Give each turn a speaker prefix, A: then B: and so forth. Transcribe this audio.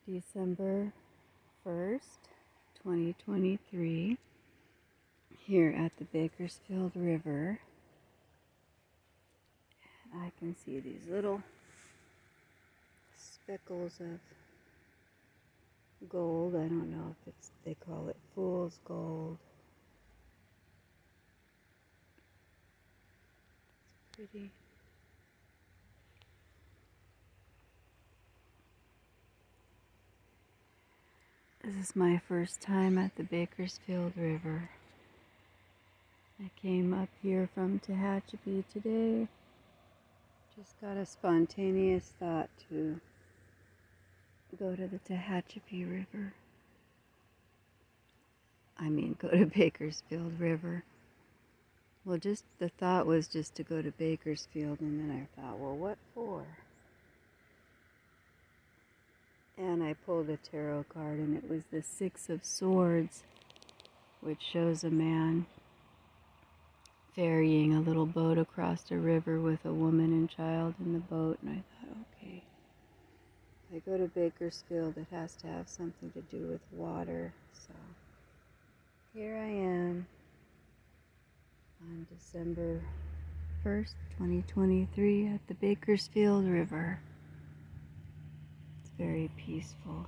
A: December 1st, 2023, here at the Bakersfield River. And I can see these little speckles of gold. I don't know if they call it fool's gold. It's pretty. This is my first time at the Bakersfield River. I came up here from Tehachapi today. Just got a spontaneous thought to go to the Tehachapi River. Go to Bakersfield River. Well, just the thought was just to go to Bakersfield, and then I thought, well, what for? And I pulled a tarot card, and it was the Six of Swords, which shows a man ferrying a little boat across a river with a woman and child in the boat. And I thought, okay, if I go to Bakersfield, it has to have something to do with water. So here I am on December 1st, 2023 at the Bakersfield River. It's very peaceful.